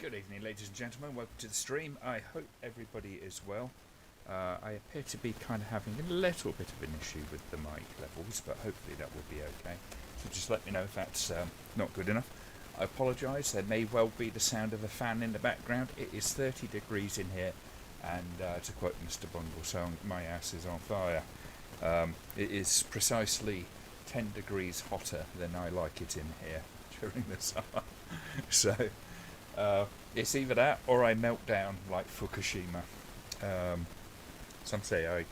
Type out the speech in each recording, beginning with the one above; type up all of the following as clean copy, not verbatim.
Good evening, ladies and gentlemen. Welcome to the stream. I hope everybody is well. I appear to be kind of having a little bit of an issue with the mic levels, but hopefully that will be okay. So just let me know if that's not good enough. I apologise. There may well be the sound of a fan in the background. It is 30 degrees in here, and to quote Mr. Bunglesong, my ass is on fire. It is precisely 10 degrees hotter than I like it in here during the summer. So it's either that or I melt down like Fukushima. Some say I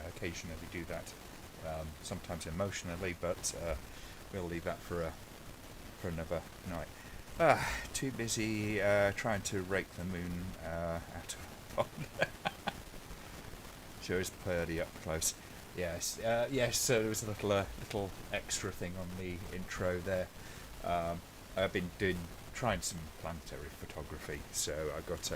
occasionally do that, sometimes emotionally, but we'll leave that for another night. Too busy trying to rake the moon out of the pond. Shows pretty up close. Yes, so there was a little extra thing on the intro there. I've been trying some planetary photography, so I got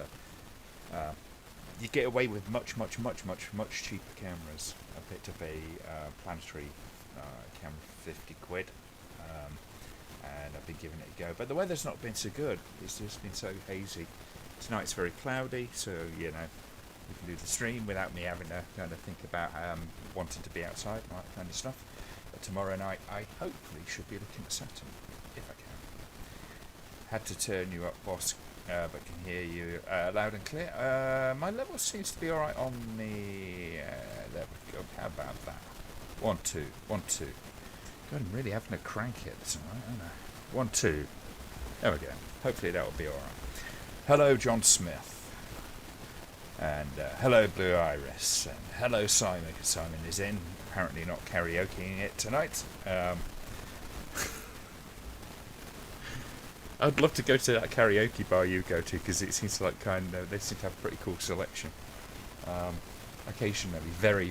you get away with much cheaper cameras. I picked up a planetary camera for 50 quid, and I've been giving it a go. But the weather's not been so good. It's just been so hazy. Tonight's very cloudy, so we can do the stream without me having to kind of think about wanting to be outside and that kind of stuff. But tomorrow night I hopefully should be looking at Saturn, if I can. Had to turn you up, boss, but can hear you loud and clear. My level seems to be alright on the... there we go. How about that? 1, 2, 1, 2. God, I'm really having a crank here tonight, aren't I? 1, 2. There we go. Hopefully that will be alright. Hello, John Smith. And hello, Blue Iris. And hello, Simon, because Simon is in. Apparently not karaokeing it tonight. I'd love to go to that karaoke bar you go to, because it seems like they seem to have a pretty cool selection. Occasionally, very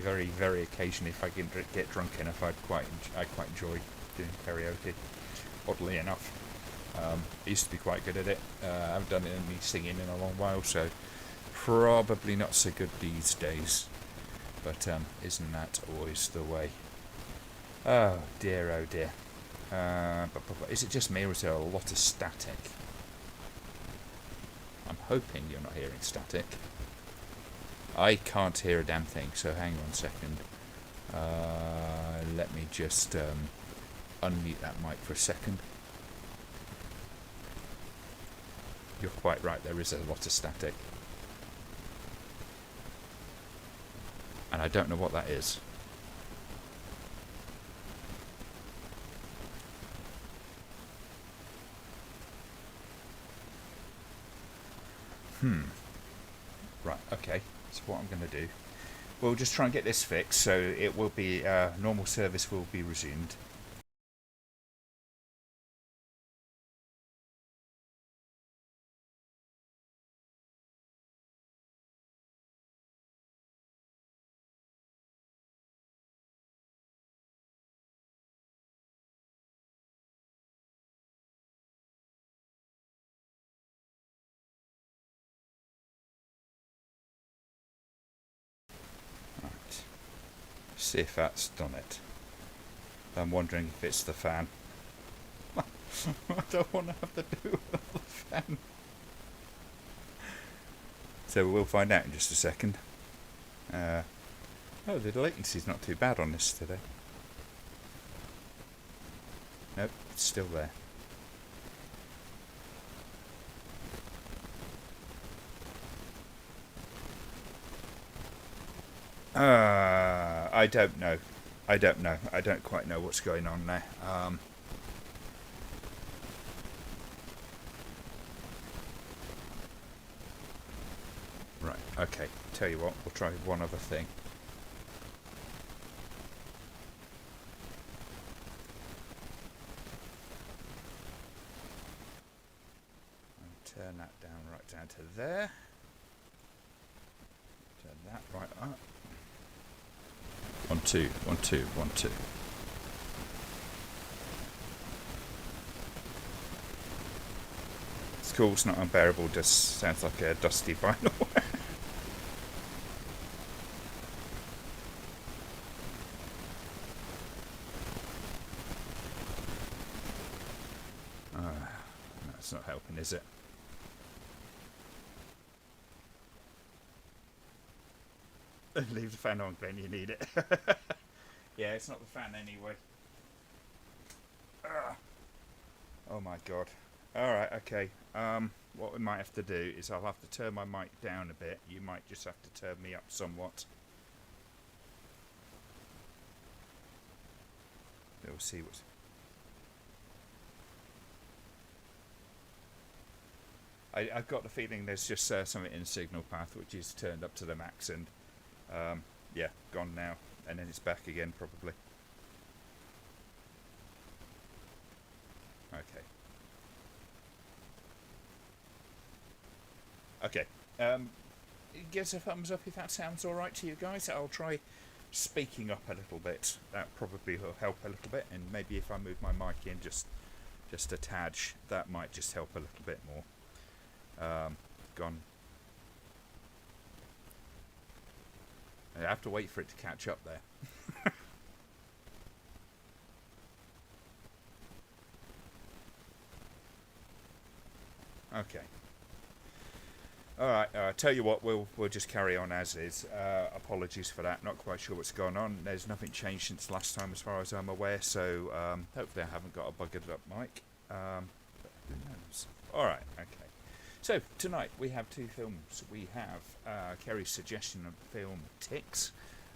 occasionally, if I can get drunk enough, I quite enjoy doing karaoke. Oddly enough, I used to be quite good at it. I haven't done any singing in a long while, so probably not so good these days. But isn't that always the way? Oh dear. But is it just me, or is there a lot of static? I'm hoping you're not hearing static. I can't hear a damn thing, so hang on a second. Let me just unmute that mic for a second. You're quite right, there is a lot of static. And I don't know what that is. Right, okay. So what I'm going to do, we'll just try and get this fixed, so it will be, normal service will be resumed. See if that's done it. I'm wondering if it's the fan. I don't want to have to do with the fan. So we'll find out in just a second. Oh, the latency's not too bad on this today. Nope, it's still there. I don't know. I don't quite know what's going on there. Right, okay. Tell you what, we'll try one other thing. And turn that down right down to there. Turn that right up. 1, 2, 1, 2, 1, 2. It's cool, it's not unbearable, just sounds like a dusty vinyl. That's not helping, is it? Leave the fan on, Glenn. You need it. Yeah, it's not the fan anyway. Ugh. Oh my god. Alright, okay. What we might have to do is I'll have to turn my mic down a bit. You might just have to turn me up somewhat. We'll see what's... I've got the feeling there's just something in the signal path which is turned up to the max and yeah, gone now. And then it's back again probably. Okay. Okay. Give us a thumbs up if that sounds alright to you guys. I'll try speaking up a little bit. That probably will help a little bit. And maybe if I move my mic in just a tad, that might just help a little bit more. Gone. I have to wait for it to catch up there. Okay. Alright, tell you what, we'll just carry on as is. Apologies for that, not quite sure what's going on. There's nothing changed since last time as far as I'm aware, so hopefully I haven't got a buggered up mic. But who knows? Alright, okay. So, tonight we have two films. We have Kerry's suggestion of the film Ticks.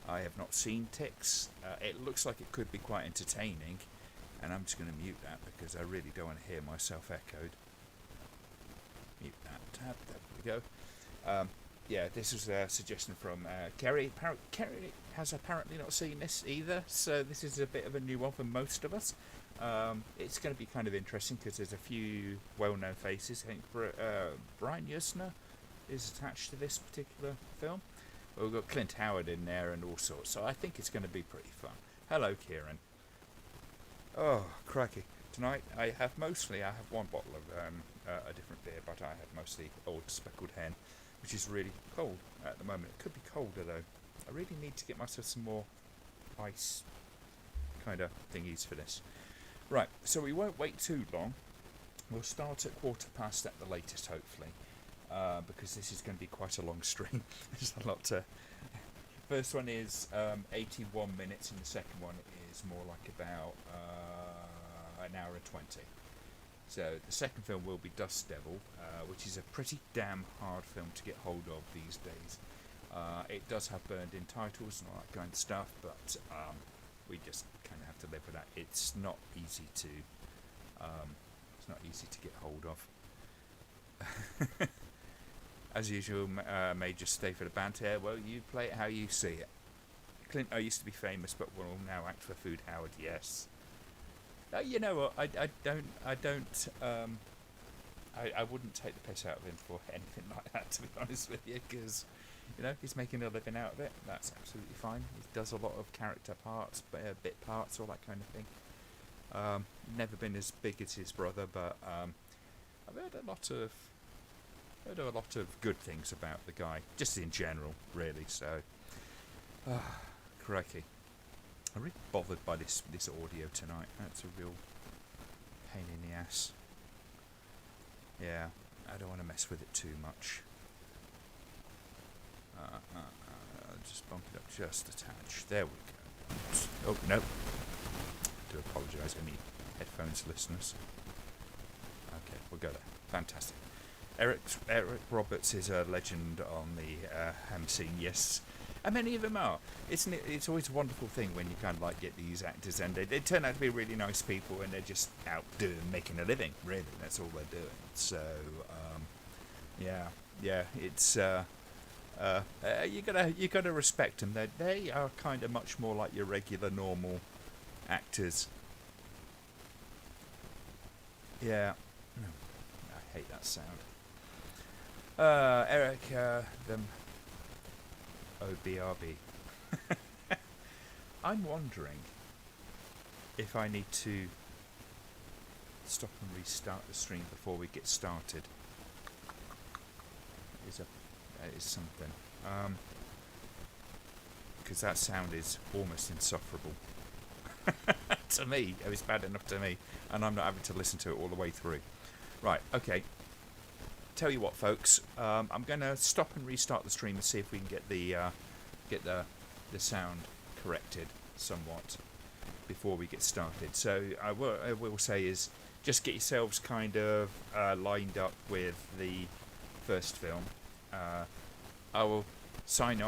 I have not seen Ticks. It looks like it could be quite entertaining, and I'm just going to mute that because I really don't want to hear myself echoed. Mute that tab, there we go. Yeah, this was a suggestion from Kerry. Kerry has apparently not seen this either, so this is a bit of a new one for most of us. It's going to be kind of interesting because there's a few well-known faces. I think Brian Yuzna is attached to this particular film. We've got Clint Howard in there and all sorts, so I think it's going to be pretty fun. Hello, Kieran. Oh, crikey. Tonight I have one bottle of a different beer, but I have mostly Old Speckled Hen, which is really cold at the moment. It could be colder though. I really need to get myself some more ice kind of thingies for this. Right, so we won't wait too long. We'll start at 1:15 at the latest, hopefully, because this is going to be quite a long stream. There's a lot to... First one is 81 minutes, and the second one is more like about an hour and 20. So the second film will be Dust Devil, which is a pretty damn hard film to get hold of these days. It does have burned-in titles and all that kind of stuff, but we just kind of have to live with that. It's not easy to get hold of. As usual, may just stay for the banter. Well, you play it how you see it. Clint O used to be famous, but will now act for Food Howard. Yes. You know what? I wouldn't take the piss out of him for anything like that, to be honest with you, because he's making a living out of it. That's absolutely fine. He does a lot of character parts, bit parts, all that kind of thing. Never been as big as his brother, but I've heard a lot of good things about the guy, just in general, really. So, crikey. I'm really bothered by this audio tonight. That's a real pain in the ass. Yeah, I don't want to mess with it too much. Just bump it up just a touch. There we go. Oh, no. I do apologise, any headphones listeners. Okay, we'll go there. Fantastic. Eric Roberts is a legend on the ham scene, yes. And many of them are. It's always a wonderful thing when you kind of like get these actors and they turn out to be really nice people and they're just out making a living, really. That's all they're doing. So, yeah, it's you gotta respect them. They are kind of much more like your regular normal actors. Yeah, I hate that sound. Eric, them OBRB. I'm wondering if I need to stop and restart the stream before we get started. That is something. Because that sound is almost insufferable. To me, it was bad enough to me, and I'm not having to listen to it all the way through. Right, okay. Tell you what, folks, I'm going to stop and restart the stream and see if we can get the get the sound corrected somewhat before we get started. So I will say is just get yourselves kind of lined up with the first film. I will sign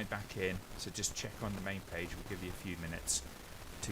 back in, so just check on the main page. We'll give you a few minutes